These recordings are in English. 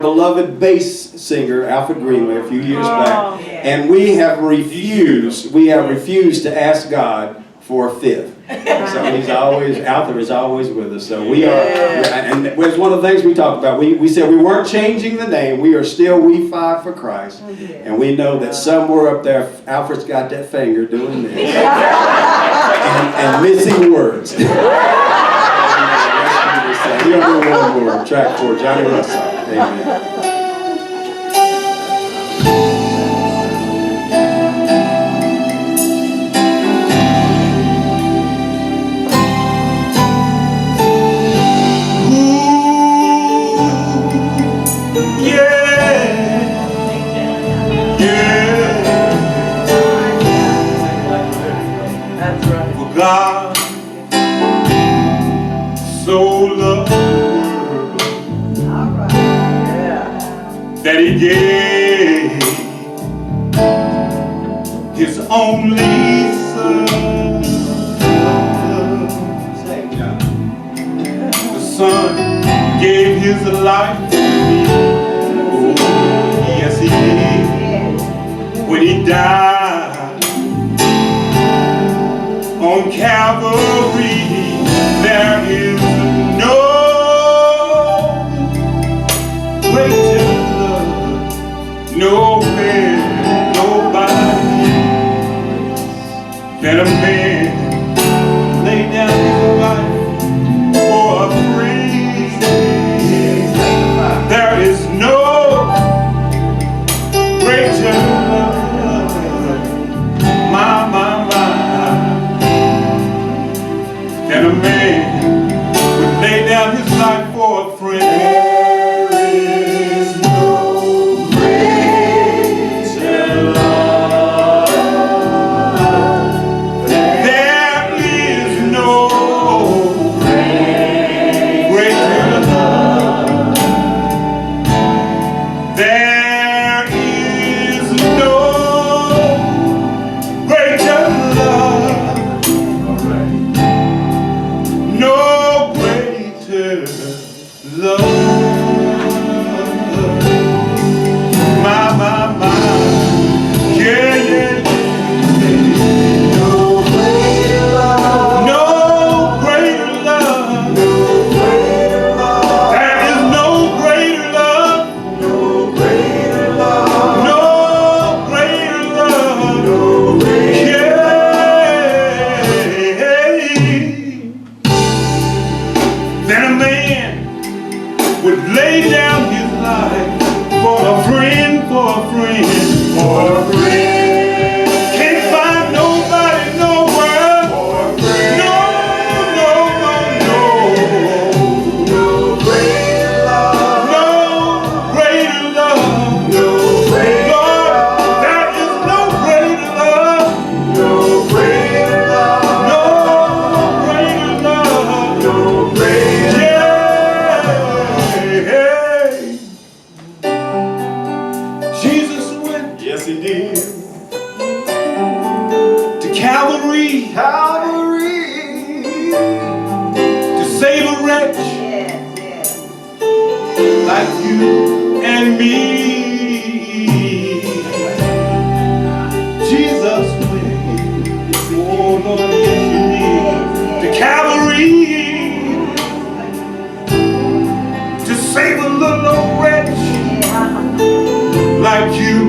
beloved bass singer Alfred Greenway a few years back, and we have refused to ask God for a fifth. So Alfred is always with us. So we are, and it's one of the things we talked about. We said we weren't changing the name. We are still We Five for Christ, and we know that somewhere up there, Alfred's got that finger doing this and missing words. We're going to do one more, track 4, Johnny Russell. Amen. God so loved the world that He gave His only Son. The Son gave His life for me. Oh, yes, He did. When He died on Calvary, there is no greater love, nowhere, nobody than a man lay down his life for a friend. There is no greater love, my, and a man would lay down his life for a friend. There is no greater love. There is no greater love. There is no greater love. No greater love, my, yeah, yeah. No greater love, no greater love, no greater love. There is no greater love, no greater love, no greater love, no greater love. Then a man would lay down his life for a friend, for a friend, for a friend. Can't find nobody nowhere for a friend. No, no, no, no. No greater love, no greater love, no greater love. There is no greater love, no greater love, no greater love, no greater. Jesus went, yes He did, to Calvary, to save a wretch like you and me. Jesus went, oh Lord, yes He did, to Calvary to save a little old wretch like you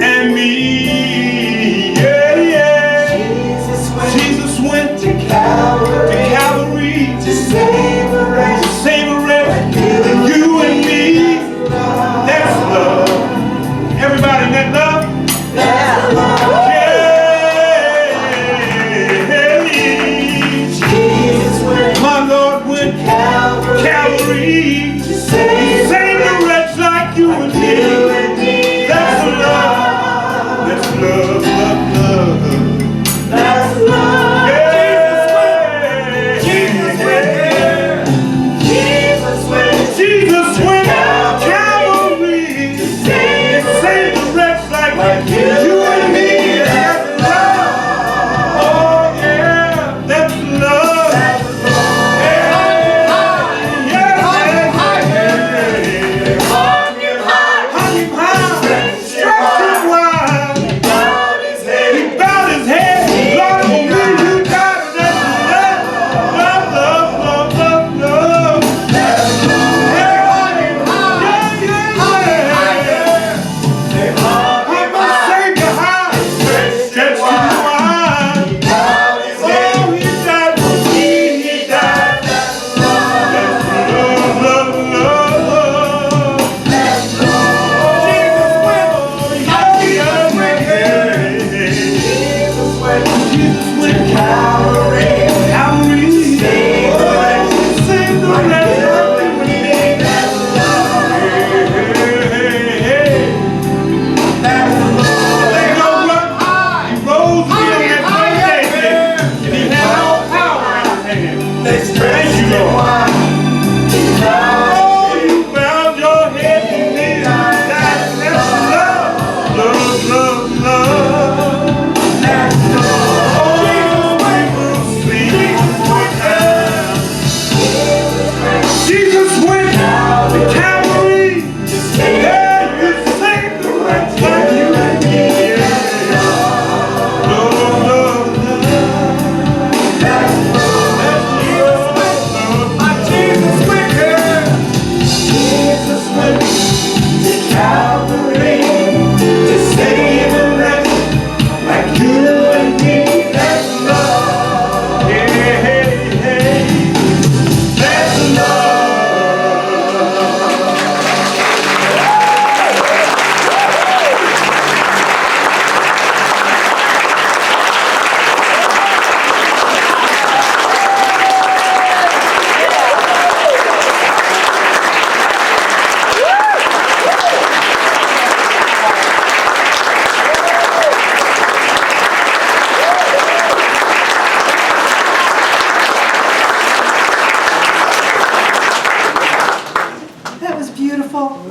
and me. Yeah, yeah. Jesus went to Calvary to save a wretch like you and me. That's love.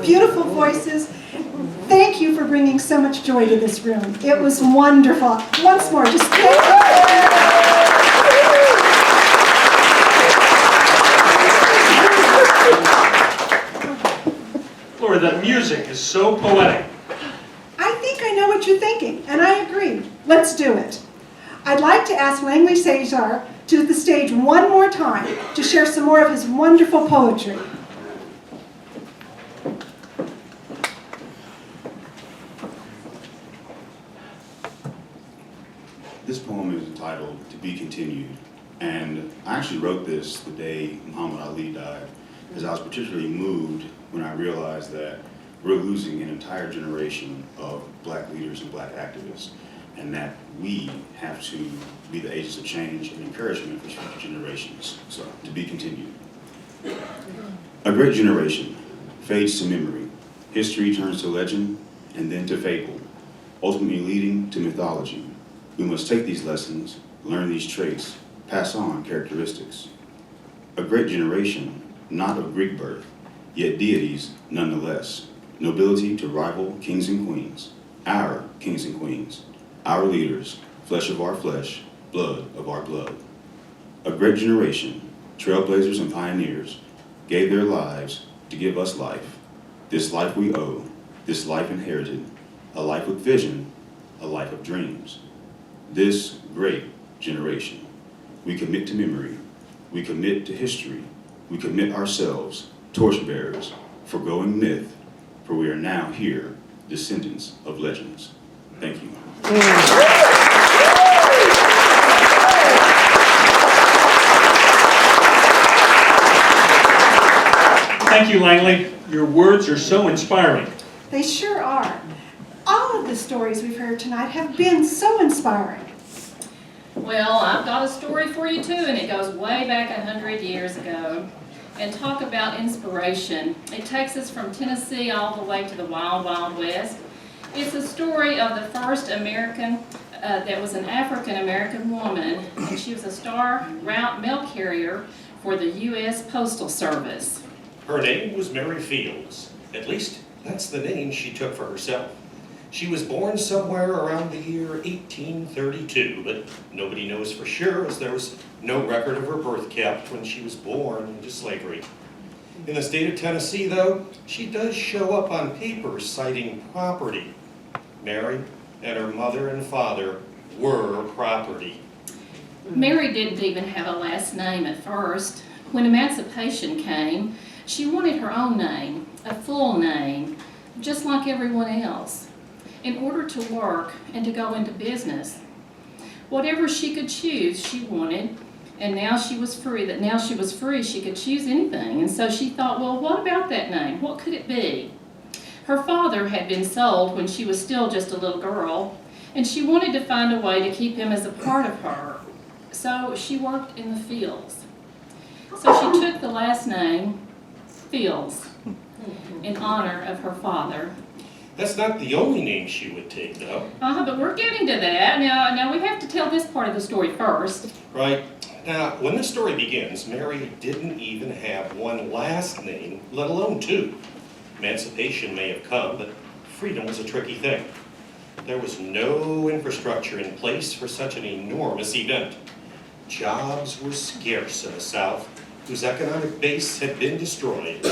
beautiful voices. Thank you for bringing so much joy to this room. It was wonderful. Once more, just thank you. Lori, that music is so poetic. I think I know what you're thinking, and I agree. Let's do it. I'd like to ask Langley Cesar to the stage one more time to share some more of his wonderful poetry. This poem is entitled To Be Continued, and I actually wrote this the day Muhammad Ali died, because I was particularly moved when I realized that we're losing an entire generation of black leaders and black activists, and that we have to be the agents of change and encouragement for future generations. So, to be continued. A great generation fades to memory. History turns to legend and then to fable, ultimately leading to mythology. We must take these lessons, learn these traits, pass on characteristics. A great generation, not of Greek birth, yet deities nonetheless. Nobility to rival kings and queens, our kings and queens, our leaders, flesh of our flesh, blood of our blood. A great generation, trailblazers and pioneers, gave their lives to give us life. This life we owe, this life inherited, a life with vision, a life of dreams. This great generation. We commit to memory, we commit to history, we commit ourselves, torchbearers, forgoing myth, for we are now here, descendants of legends. Thank you. Thank you, Langley. Your words are so inspiring. They sure are. All of the stories we've heard tonight have been so inspiring. Well, I've got a story for you too, and it goes way back 100 years ago. And talk about inspiration. It takes us from Tennessee all the way to the wild, wild west. It's a story of the first American, that was an African-American woman, and she was a star route mail carrier for the U.S. Postal Service. Her name was Mary Fields. At least, that's the name she took for herself. She was born somewhere around the year 1832, but nobody knows for sure, as there was no record of her birth kept when she was born into slavery. In the state of Tennessee, though, she does show up on papers citing property. Mary and her mother and father were property. Mary didn't even have a last name at first. When emancipation came, she wanted her own name, a full name, just like everyone else, in order to work and to go into business. Whatever she could choose, she wanted, and now she was free. She could choose anything. And so she thought, well, what about that name? What could it be? Her father had been sold when she was still just a little girl, and she wanted to find a way to keep him as a part of her. So she worked in the fields. So she took the last name, Fields, in honor of her father. That's not the only name she would take, though. But we're getting to that. Now we have to tell this part of the story first. Right. Now, when the story begins, Mary didn't even have one last name, let alone two. Emancipation may have come, but freedom was a tricky thing. There was no infrastructure in place for such an enormous event. Jobs were scarce in the South, whose economic base had been destroyed.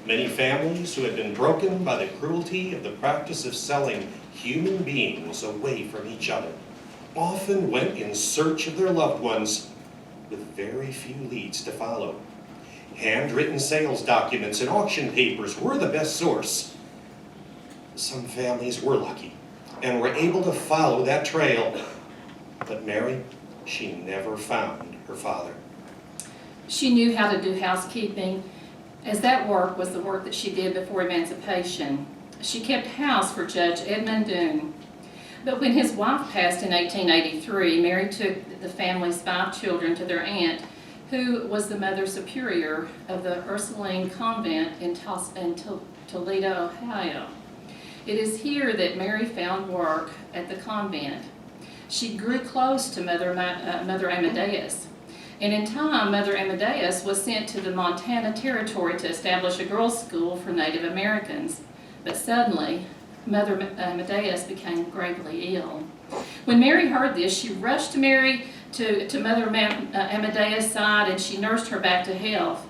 Many families who had been broken by the cruelty of the practice of selling human beings away from each other often went in search of their loved ones with very few leads to follow. Handwritten sales documents and auction papers were the best source. Some families were lucky and were able to follow that trail. But Mary, she never found her father. She knew how to do housekeeping, as that work was the work that she did before emancipation. She kept house for Judge Edmund Doone. But when his wife passed in 1883, Mary took the family's 5 children to their aunt, who was the Mother Superior of the Ursuline Convent in Toledo, Ohio. It is here that Mary found work at the convent. She grew close to Mother Amadeus. And in time, Mother Amadeus was sent to the Montana Territory to establish a girls' school for Native Americans. But suddenly, Mother Amadeus became gravely ill. When Mary heard this, she rushed to Mary to Mother Amadeus' side, and she nursed her back to health.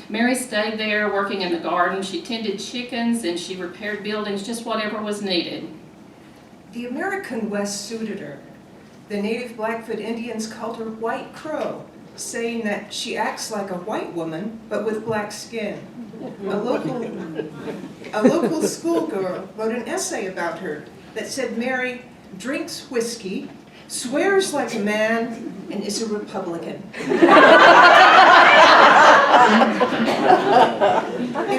Mary stayed there working in the garden. She tended chickens and she repaired buildings, just whatever was needed. The American West suited her. The native Blackfoot Indians called her White Crow, saying that she acts like a white woman, but with black skin. A local schoolgirl wrote an essay about her that said Mary drinks whiskey, swears like a man, and is a Republican. In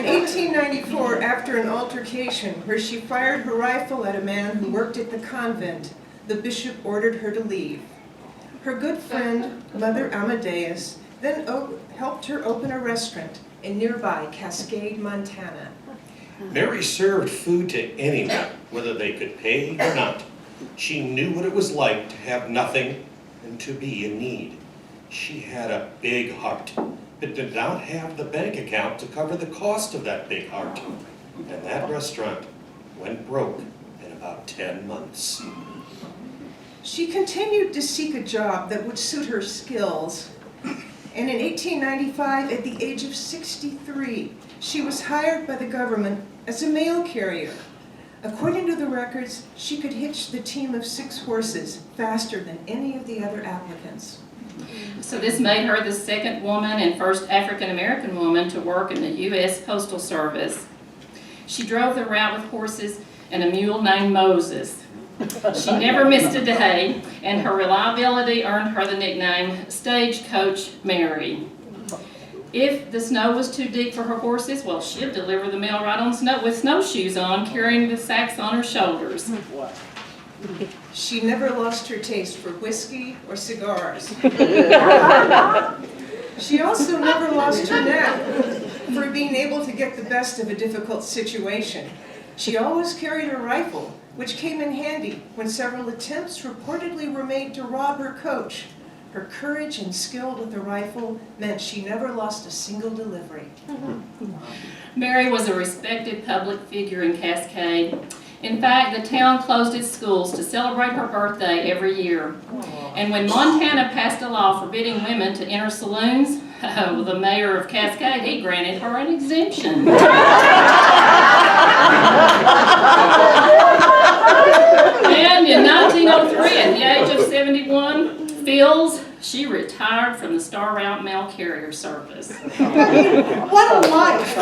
1894, after an altercation where she fired her rifle at a man who worked at the convent, the bishop ordered her to leave. Her good friend, Mother Amadeus, then helped her open a restaurant in nearby Cascade, Montana. Mary served food to anyone, whether they could pay or not. She knew what it was like to have nothing and to be in need. She had a big heart, but did not have the bank account to cover the cost of that big heart. And that restaurant went broke in about 10 months. She continued to seek a job that would suit her skills. And in 1895, at the age of 63, she was hired by the government as a mail carrier. According to the records, she could hitch the team of 6 horses faster than any of the other applicants. So this made her the second woman and first African-American woman to work in the U.S. Postal Service. She drove the route with horses and a mule named Moses. She never missed a day, and her reliability earned her the nickname Stagecoach Mary. If the snow was too deep for her horses, well, she'd deliver the mail right on snow with snowshoes on, carrying the sacks on her shoulders. She never lost her taste for whiskey or cigars. She also never lost her knack for being able to get the best of a difficult situation. She always carried a rifle, which came in handy when several attempts reportedly were made to rob her coach. Her courage and skill with the rifle meant she never lost a single delivery. Mary was a respected public figure in Cascade. In fact, the town closed its schools to celebrate her birthday every year. And when Montana passed a law forbidding women to enter saloons, the mayor of Cascade, he granted her an exemption. And in 1903, at the age of 71, she retired from the Star Route Mail Carrier Service. What a life!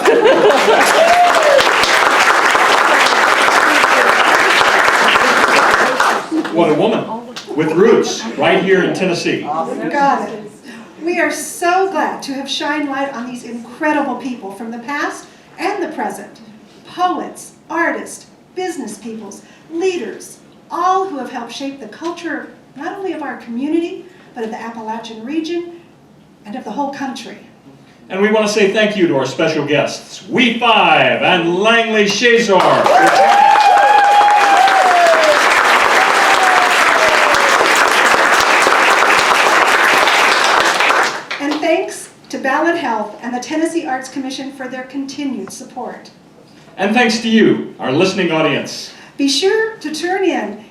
What a woman, with roots right here in Tennessee. Got it. We are so glad to have shined light on these incredible people from the past and the present. Poets, artists, business peoples, leaders, all who have helped shape the culture not only of our community, but of the Appalachian region and of the whole country. And we want to say thank you to our special guests, We Five and Langley Shazor. And thanks to Ballot Health and the Tennessee Arts Commission for their continued support. And thanks to you, our listening audience. Be sure to tune in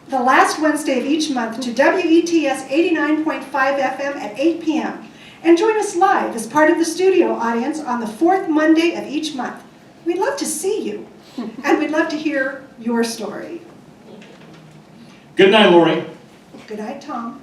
the last Wednesday of each month to WETS 89.5 FM at 8 p.m. And join us live as part of the studio audience on the 4th Monday of each month. We'd love to see you, and we'd love to hear your story. Good night, Lori. Good night, Tom.